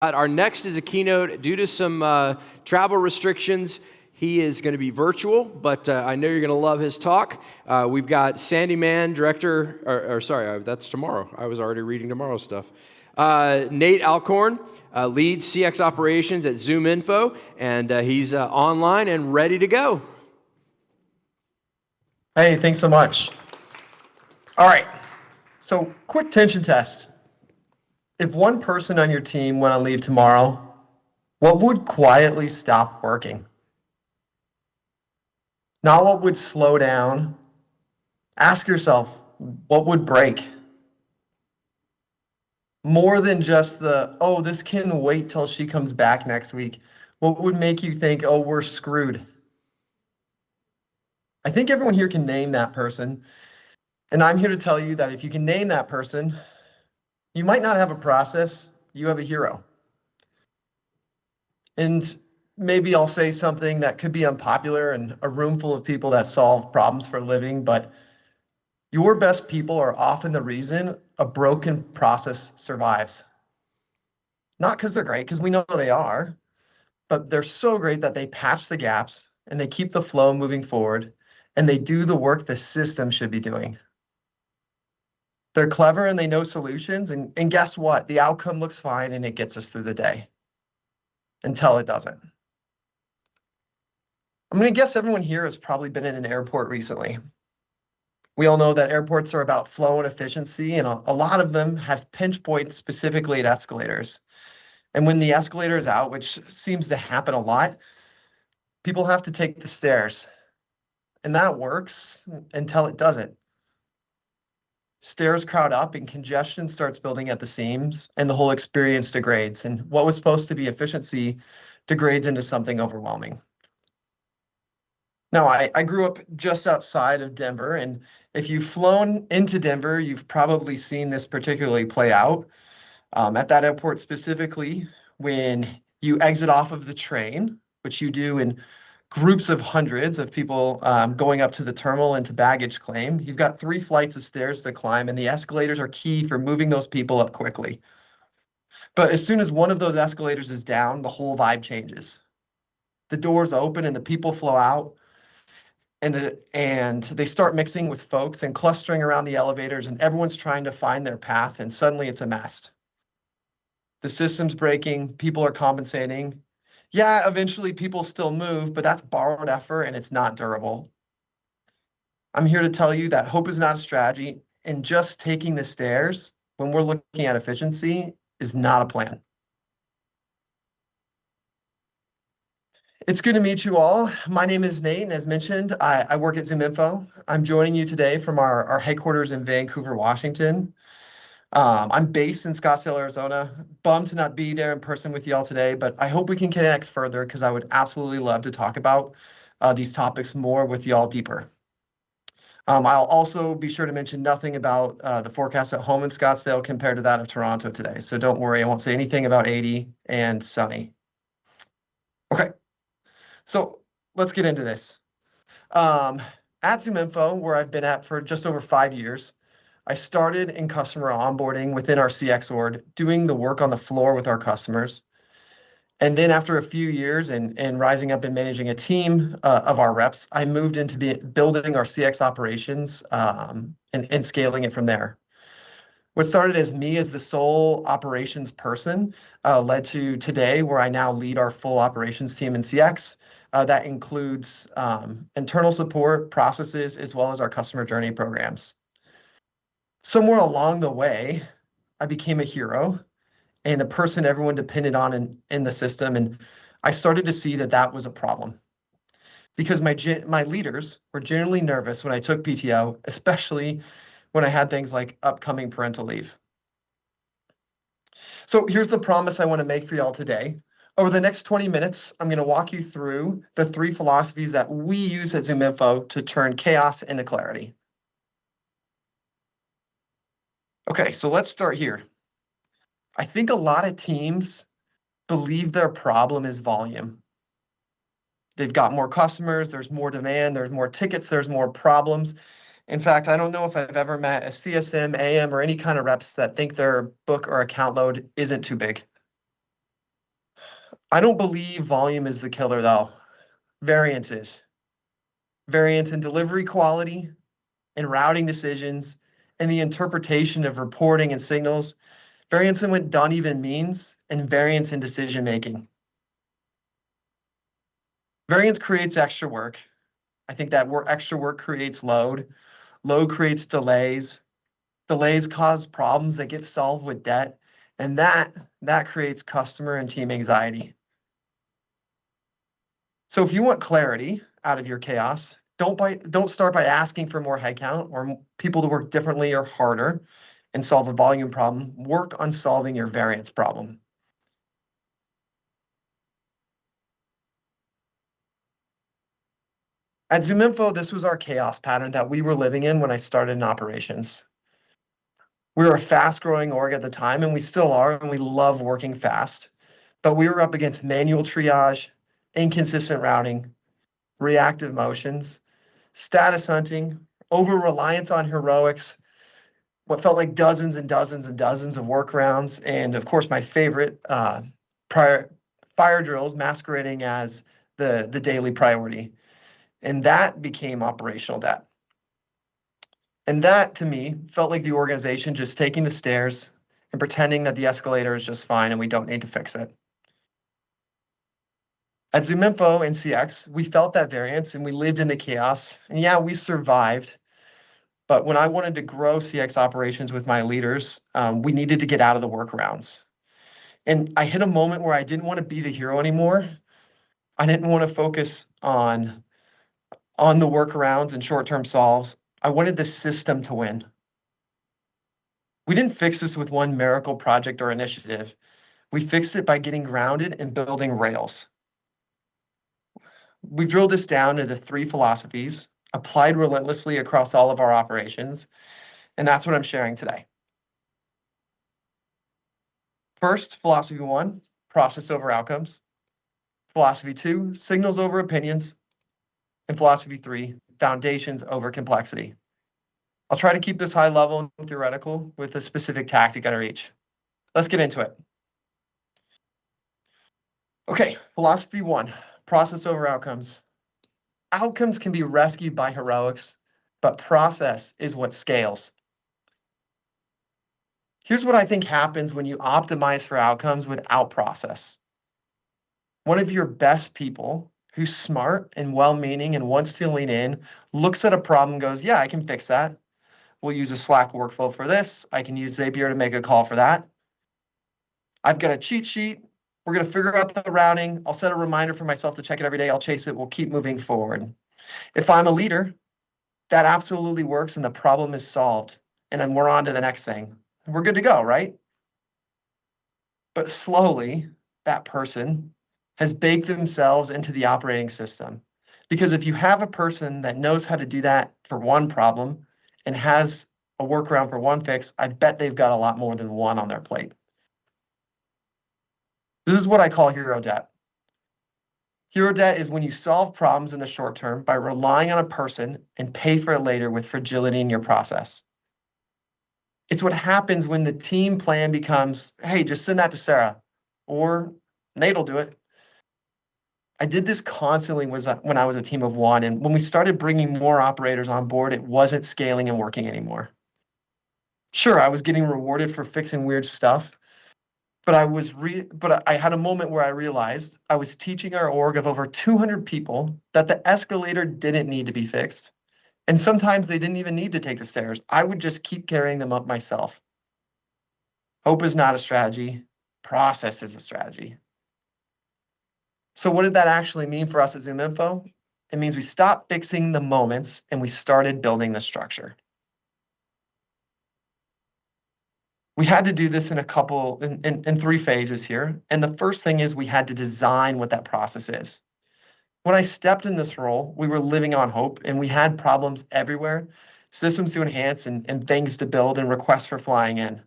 Our next is a keynote. Due to some travel restrictions, he is going to be virtual, but I know you're going to love his talk. We've got Sandy Mann, director, that's tomorrow. I was already reading tomorrow's stuff. Nate Alcorn leads CX operations at ZoomInfo, and he's online and ready to go. Hey, thanks so much. All right, so quick tension test. If one person on your team went on leave tomorrow, what would quietly stop working? Not what would slow down. Ask yourself, what would break? More than just oh, this can wait till she comes back next week. What would make you think, oh, we're screwed? I think everyone here can name that person. And I'm here to tell you that if you can name that person, you might not have a process, you have a hero. And maybe I'll say something that could be unpopular in a room full of people that solve problems for a living, but your best people are often the reason a broken process survives. Not because they're great, because we know they are, but they're so great that they patch the gaps and they keep the flow moving forward and they do the work the system should be doing. They're clever and they know solutions, and guess what? The outcome looks fine and it gets us through the day until it doesn't. I'm going to guess everyone here has probably been in an airport recently. We all know that airports are about flow and efficiency, and a lot of them have pinch points specifically at escalators. And when the escalator is out, which seems to happen a lot, people have to take the stairs. And that works until it doesn't. Stairs crowd up and congestion starts building at the seams, and the whole experience degrades. And what was supposed to be efficiency degrades into something overwhelming. Now, I grew up just outside of Denver, and if you've flown into Denver, you've probably seen this particularly play out. At that airport specifically, when you exit off of the train, which you do in groups of hundreds of people going up to the terminal and to baggage claim, you've got 3 flights of stairs to climb, and the escalators are key for moving those people up quickly. But as soon as one of those escalators is down, the whole vibe changes. The doors open and the people flow out, and they start mixing with folks and clustering around the elevators, and everyone's trying to find their path, and suddenly it's a mess. The system's breaking, people are compensating. Yeah, eventually people still move, but that's borrowed effort and it's not durable. I'm here to tell you that hope is not a strategy, and just taking the stairs when we're looking at efficiency is not a plan. It's good to meet you all. My name is Nate, and as mentioned, I work at ZoomInfo. I'm joining you today from our headquarters in Vancouver, Washington. I'm based in Scottsdale, Arizona. Bummed to not be there in person with y'all today, but I hope we can connect further because I would absolutely love to talk about these topics more with y'all deeper. I'll also be sure to mention nothing about the forecast at home in Scottsdale compared to that of Toronto today. So don't worry, I won't say anything about 80 and sunny. Okay, so let's get into this. At ZoomInfo, where I've been at for just over 5 years, I started in customer onboarding within our CX org, doing the work on the floor with our customers. And then after a few years and rising up and managing a team of our reps, I moved into building our CX operations and scaling it from there. What started as me as the sole operations person led to today, where I now lead our full operations team in CX. That includes internal support processes as well as our customer journey programs. Somewhere along the way, I became a hero and a person everyone depended on in the system. And I started to see that that was a problem because my leaders were generally nervous when I took PTO, especially when I had things like upcoming parental leave. So here's the promise I want to make for y'all today. Over the next 20 minutes, I'm going to walk you through the 3 philosophies that we use at ZoomInfo to turn chaos into clarity. Okay, so let's start here. I think a lot of teams believe their problem is volume. They've got more customers, there's more demand, there's more tickets, there's more problems. In fact, I don't know if I've ever met a CSM, AM, or any kind of reps that think their book or account load isn't too big. I don't believe volume is the killer, though. Variance is. Variance in delivery quality, in routing decisions, and the interpretation of reporting and signals. Variance in what done even means, and variance in decision making. Variance creates extra work. I think that extra work creates load. Load creates delays. Delays cause problems that get solved with debt, and that creates customer and team anxiety. So if you want clarity out of your chaos, don't start by asking for more headcount or people to work differently or harder and solve a volume problem. Work on solving your variance problem. At ZoomInfo, this was our chaos pattern that we were living in when I started in operations. We were a fast-growing org at the time, and we still are, and we love working fast. But we were up against manual triage, inconsistent routing, reactive motions, status hunting, over-reliance on heroics, what felt like dozens and dozens and dozens of workarounds, and of course, my favorite, prior fire drills masquerading as the daily priority. And that became operational debt. And that, to me, felt like the organization just taking the stairs and pretending that the escalator is just fine and we don't need to fix it. At ZoomInfo and CX, we felt that variance and we lived in the chaos. And yeah, we survived. But when I wanted to grow CX operations with my leaders, we needed to get out of the workarounds. And I hit a moment where I didn't want to be the hero anymore. I didn't want to focus on the workarounds and short-term solves. I wanted the system to win. We didn't fix this with one miracle project or initiative. We fixed it by getting grounded and building rails. We drilled this down into 3 philosophies, applied relentlessly across all of our operations, and that's what I'm sharing today. First, philosophy 1, process over outcomes. Philosophy 2, signals over opinions. And philosophy 3, foundations over complexity. I'll try to keep this high level and theoretical with a specific tactic under each. Let's get into it. Okay, philosophy 1, process over outcomes. Outcomes can be rescued by heroics, but process is what scales. Here's what I think happens when you optimize for outcomes without process. One of your best people who's smart and well-meaning and wants to lean in, looks at a problem and goes, yeah, I can fix that. We'll use a Slack workflow for this. I can use Zapier to make a call for that. I've got a cheat sheet. We're going to figure out the routing. I'll set a reminder for myself to check it every day. I'll chase it. We'll keep moving forward. If I'm a leader, that absolutely works and the problem is solved. And then we're on to the next thing. We're good to go, right? But slowly, that person has baked themselves into the operating system. Because if you have a person that knows how to do that for one problem and has a workaround for one fix, I bet they've got a lot more than one on their plate. This is what I call hero debt. Hero debt is when you solve problems in the short term by relying on a person and pay for it later with fragility in your process. It's what happens when the team plan becomes, hey, just send that to Sarah, or Nate will do it. I did this constantly when I was a team of one, and when we started bringing more operators on board, it wasn't scaling and working anymore. Sure, I was getting rewarded for fixing weird stuff, but I had a moment where I realized I was teaching our org of over 200 people that the escalator didn't need to be fixed. And sometimes they didn't even need to take the stairs. I would just keep carrying them up myself. Hope is not a strategy. Process is a strategy. So what did that actually mean for us at ZoomInfo? It means we stopped fixing the moments and we started building the structure. We had to do this in 3 phases here. And the first thing is we had to design what that process is. When I stepped in this role, we were living on hope and we had problems everywhere, systems to enhance and things to build and requests for flying in.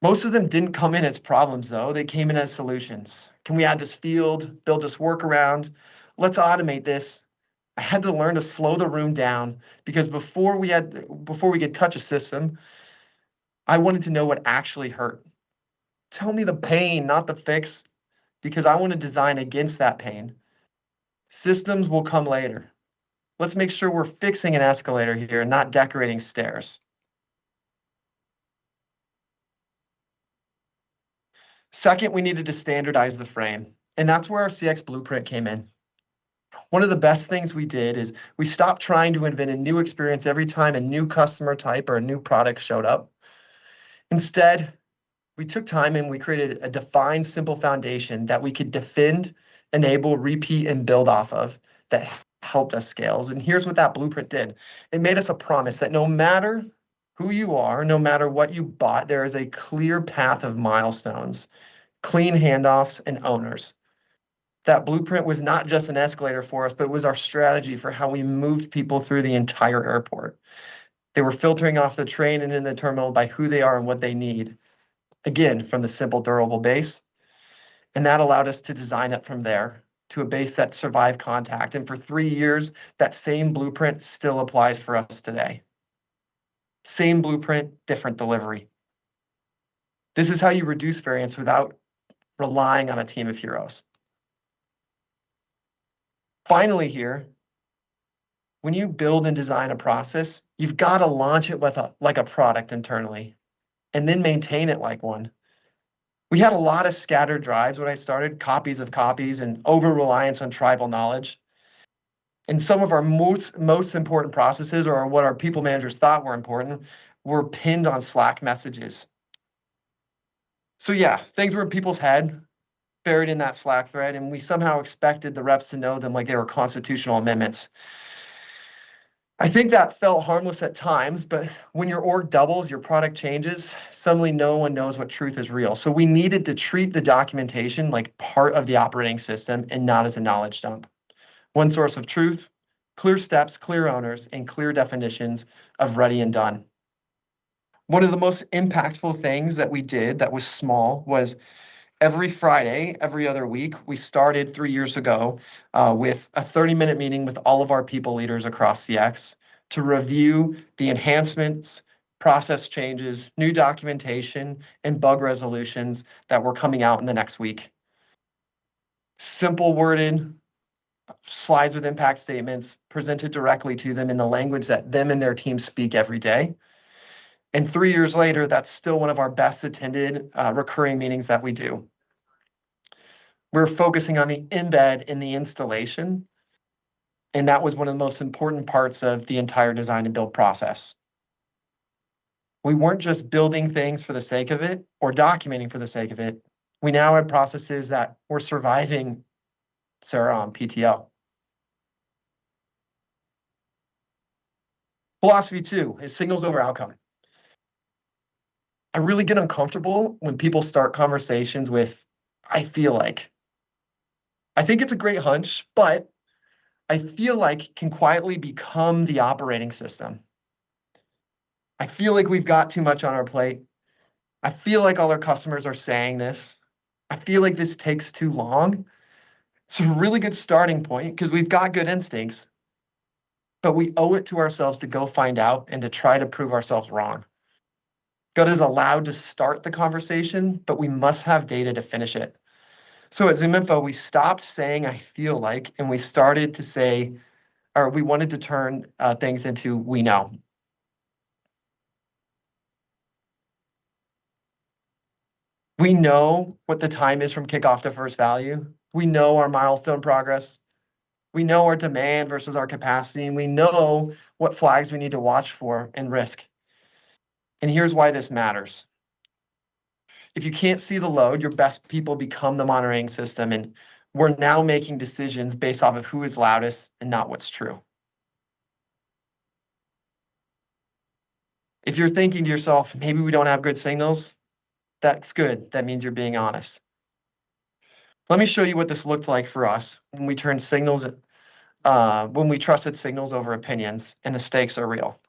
Most of them didn't come in as problems, though. They came in as solutions. Can we add this field, build this workaround? Let's automate this. I had to learn to slow the room down because before we could touch a system, I wanted to know what actually hurt. Tell me the pain, not the fix. because I want to design against that pain. Systems will come later. Let's make sure we're fixing an escalator here and not decorating stairs. Second, we needed to standardize the frame, and that's where our CX blueprint came in. One of the best things we did is we stopped trying to invent a new experience every time a new customer type or a new product showed up. Instead, we took time and we created a defined, simple foundation that we could defend, enable, repeat, and build off of that helped us scales. And here's what that blueprint did. It made us a promise that no matter who you are, no matter what you bought, there is a clear path of milestones, clean handoffs, and owners. That blueprint was not just an escalator for us, but it was our strategy for how we moved people through the entire airport. They were filtering off the train and in the terminal by who they are and what they need. Again, from the simple, durable base. And that allowed us to design it from there to a base that survived contact. And for 3 years, that same blueprint still applies for us today. Same blueprint, different delivery. This is how you reduce variance without relying on a team of heroes. Finally here, when you build and design a process, you've got to launch it with like a product internally and then maintain it like one. We had a lot of scattered drives when I started, copies of copies and over-reliance on tribal knowledge. And some of our most important processes, or what our people managers thought were important, were pinned on Slack messages. So yeah, things were in people's head, buried in that Slack thread, and we somehow expected the reps to know them like they were constitutional amendments. I think that felt harmless at times, but when your org doubles, your product changes, suddenly no one knows what truth is real. So we needed to treat the documentation like part of the operating system and not as a knowledge dump. One source of truth, clear steps, clear owners, and clear definitions of ready and done. One of the most impactful things that we did that was small was every Friday, every other week, we started 3 years ago with a 30-minute meeting with all of our people leaders across CX to review the enhancements, process changes, new documentation, and bug resolutions that were coming out in the next week. Simple worded slides with impact statements presented directly to them in the language that them and their team speak every day. And 3 years later, that's still one of our best attended recurring meetings that we do. We're focusing on the embed in the installation. And that was one of the most important parts of the entire design and build process. We weren't just building things for the sake of it or documenting for the sake of it. We now had processes that were surviving, Sarah, on PTO. Philosophy 2 is signals over outcome. I really get uncomfortable when people start conversations with, I feel like. I think it's a great hunch, but I feel like can quietly become the operating system. I feel like we've got too much on our plate. I feel like all our customers are saying this. I feel like this takes too long. It's a really good starting point because we've got good instincts, but we owe it to ourselves to go find out and to try to prove ourselves wrong. God is allowed to start the conversation, but we must have data to finish it. So at ZoomInfo, we stopped saying I feel like, and we started to say, or we wanted to turn things into we know. We know what the time is from kickoff to first value. We know our milestone progress. We know our demand versus our capacity, and we know what flags we need to watch for and risk. And here's why this matters. If you can't see the load, your best people become the monitoring system, and we're now making decisions based off of who is loudest and not what's true. If you're thinking to yourself, maybe we don't have good signals, that's good. That means you're being honest. Let me show you what this looked like for us when we turned signals, when we trusted signals over opinions, and the stakes are real.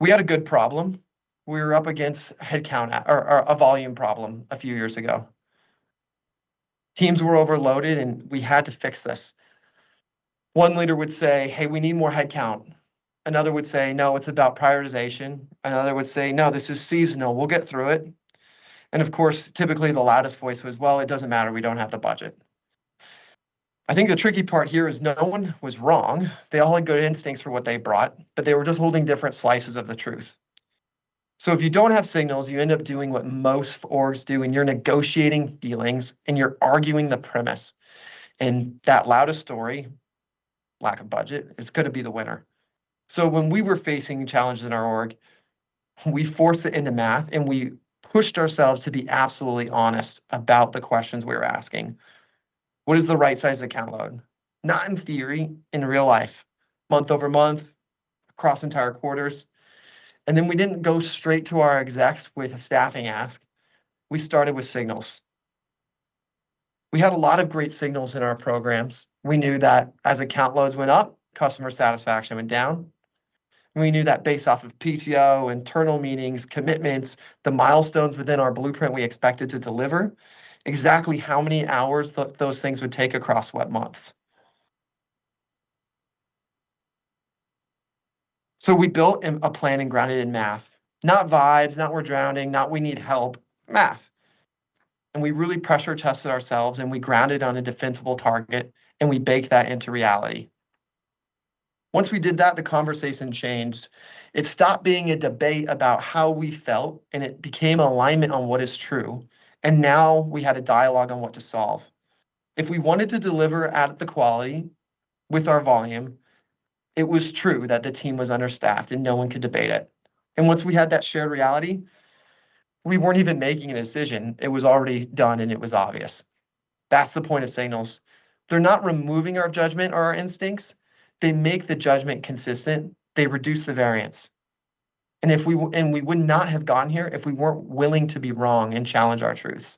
We had a good problem. We were up against headcount or a volume problem a few years ago. Teams were overloaded and we had to fix this. One leader would say, hey, we need more headcount. Another would say, no, it's about prioritization. Another would say, no, this is seasonal. We'll get through it. And of course, typically the loudest voice was, well, it doesn't matter, we don't have the budget. I think the tricky part here is no one was wrong. They all had good instincts for what they brought, but they were just holding different slices of the truth. So if you don't have signals, you end up doing what most orgs do, and you're negotiating feelings and you're arguing the premise. And that loudest story, lack of budget, is going to be the winner. So when we were facing challenges in our org, we forced it into math and we pushed ourselves to be absolutely honest about the questions we were asking. What is the right size account load? Not in theory, in real life, month over month, across entire quarters. And then we didn't go straight to our execs with a staffing ask. We started with signals. We had a lot of great signals in our programs. We knew that as account loads went up, customer satisfaction went down. We knew that based off of PTO, internal meetings, commitments, the milestones within our blueprint we expected to deliver, exactly how many hours those things would take across what months. So we built a plan and grounded in math, not vibes, not we're drowning, not we need help, math. And we really pressure tested ourselves and we grounded on a defensible target and we baked that into reality. Once we did that, the conversation changed. It stopped being a debate about how we felt and it became alignment on what is true. And now we had a dialogue on what to solve. If we wanted to deliver at the quality with our volume, it was true that the team was understaffed and no one could debate it. And once we had that shared reality, we weren't even making a decision. It was already done and it was obvious. That's the point of signals. They're not removing our judgment or our instincts. They make the judgment consistent. They reduce the variance. And we would not have gotten here if we weren't willing to be wrong and challenge our truths.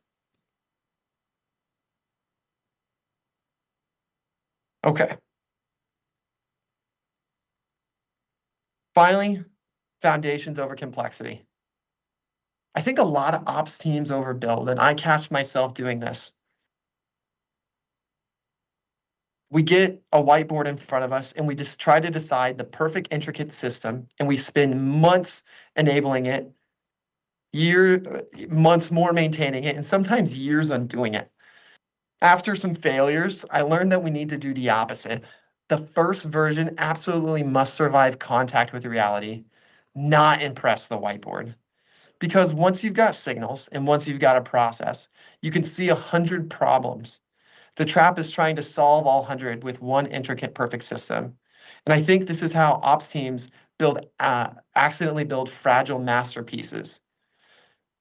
Okay. Finally, foundations over complexity. I think a lot of ops teams overbuild, and I catch myself doing this. We get a whiteboard in front of us and we just try to decide the perfect intricate system, and we spend months enabling it, months more maintaining it, and sometimes years undoing it. After some failures, I learned that we need to do the opposite. The first version absolutely must survive contact with reality, not impress the whiteboard. Because once you've got signals and once you've got a process, you can see 100 problems. The trap is trying to solve all 100 with one intricate, perfect system. And I think this is how ops teams accidentally build fragile masterpieces.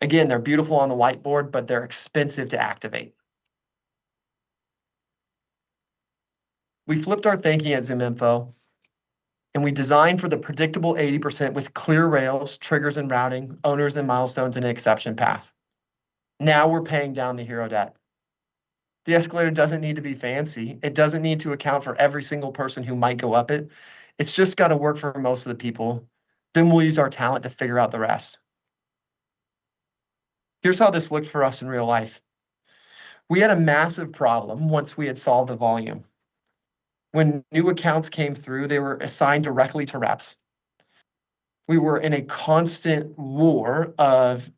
Again, they're beautiful on the whiteboard, but they're expensive to activate. We flipped our thinking at ZoomInfo, and we designed for the predictable 80% with clear rails, triggers and routing, owners and milestones, and an exception path. Now we're paying down the hero debt. The escalator doesn't need to be fancy. It doesn't need to account for every single person who might go up it. It's just got to work for most of the people. Then we'll use our talent to figure out the rest. Here's how this looked for us in real life. We had a massive problem once we had solved the volume. When new accounts came through, they were assigned directly to reps. We were in a constant war of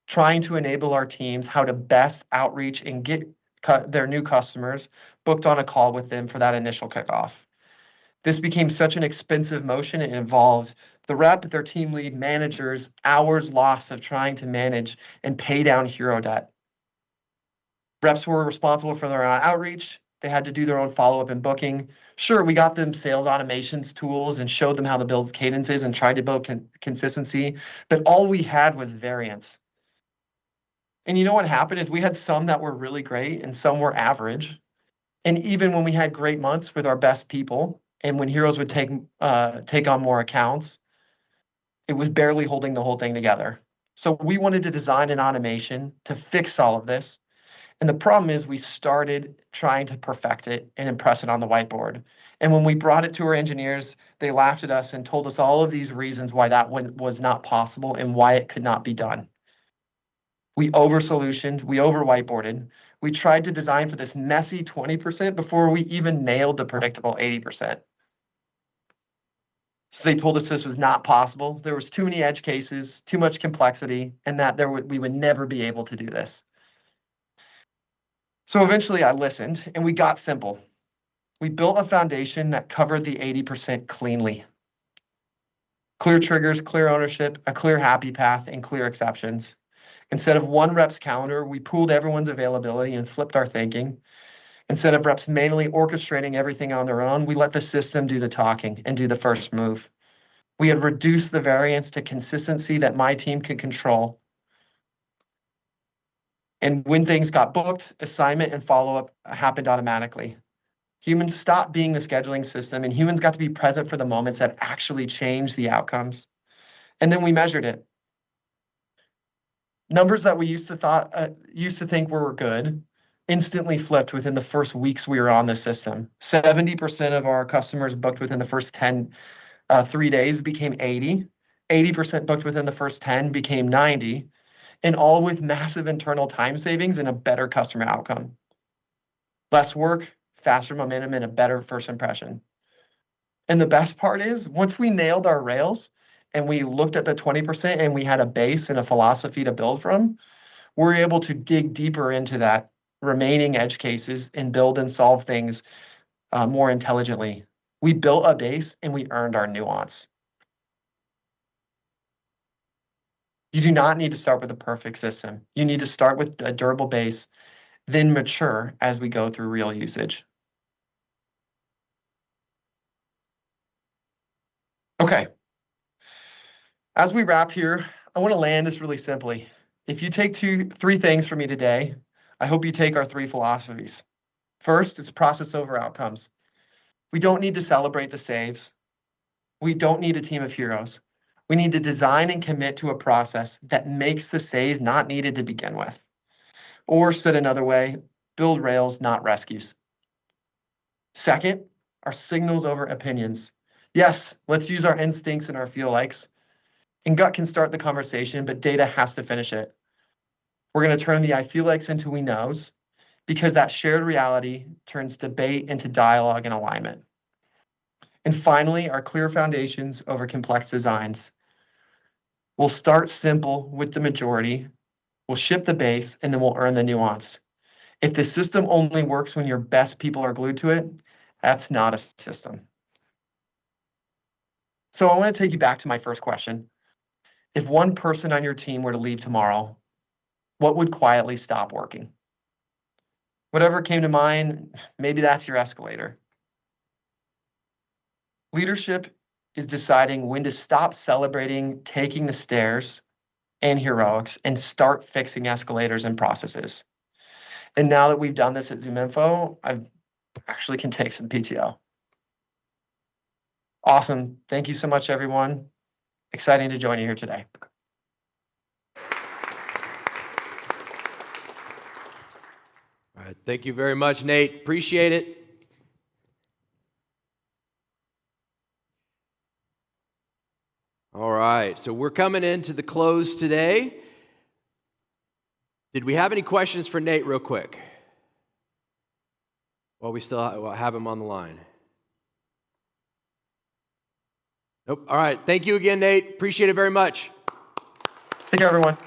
trying to enable our teams how to best outreach and get their new customers booked on a call with them for that initial kickoff. This became such an expensive motion. It involved the rep, their team lead, managers, hours lost of trying to manage and pay down hero debt. Reps were responsible for their own outreach. They had to do their own follow-up and booking. Sure, we got them sales automations tools and showed them how to build cadences and tried to build consistency, but all we had was variance. And you know what happened is we had some that were really great and some were average. And even when we had great months with our best people, and when heroes would take on more accounts, it was barely holding the whole thing together. So we wanted to design an automation to fix all of this. And the problem is we started trying to perfect it and impress it on the whiteboard. And when we brought it to our engineers, they laughed at us and told us all of these reasons why that was not possible and why it could not be done. We over-solutioned, we over-whiteboarded. We tried to design for this messy 20% before we even nailed the predictable 80%. So they told us this was not possible. There was too many edge cases, too much complexity, and that we would never be able to do this. So eventually I listened and we got simple. We built a foundation that covered the 80% cleanly. Clear triggers, clear ownership, a clear happy path, and clear exceptions. Instead of one rep's calendar, we pooled everyone's availability and flipped our thinking. Instead of reps manually orchestrating everything on their own, we let the system do the talking and do the first move. We had reduced the variance to consistency that my team could control. And when things got booked, assignment and follow-up happened automatically. Humans stopped being the scheduling system, and humans got to be present for the moments that actually changed the outcomes. And then we measured it. Numbers that we used to think were good instantly flipped within the first weeks we were on the system. 70% of our customers booked within the first 3 days became 80. 80% booked within the first 10 became 90, and all with massive internal time savings and a better customer outcome. Less work, faster momentum, and a better first impression. And the best part is, once we nailed our rails and we looked at the 20% and we had a base and a philosophy to build from, we're able to dig deeper into that remaining edge cases and build and solve things more intelligently. We built a base and we earned our nuance. You do not need to start with a perfect system. You need to start with a durable base, then mature as we go through real usage. Okay. As we wrap here, I want to land this really simply. If you take three things from me today, I hope you take our three philosophies. First, it's process over outcomes. We don't need to celebrate the saves. We don't need a team of heroes. We need to design and commit to a process that makes the save not needed to begin with. Or said another way, build rails, not rescues. Second, our signals over opinions. Yes, let's use our instincts and our feel likes. And gut can start the conversation, but data has to finish it. We're going to turn the I feel likes into we knows, because that shared reality turns debate into dialogue and alignment. And finally, our clear foundations over complex designs. We'll start simple with the majority, we'll ship the base, and then we'll earn the nuance. If the system only works when your best people are glued to it, that's not a system. So I want to take you back to my first question. If one person on your team were to leave tomorrow, what would quietly stop working? Whatever came to mind, maybe that's your escalator. Leadership is deciding when to stop celebrating taking the stairs and heroics and start fixing escalators and processes. And now that we've done this at ZoomInfo, I actually can take some PTO. Awesome. Thank you so much, everyone. Exciting to join you here today. All right, thank you very much, Nate. Appreciate it. All right, so we're coming into the close today. Did we have any questions for Nate real quick? Well, we still have him on the line. Nope. All right, thank you again, Nate. Appreciate it very much. Thank you, everyone.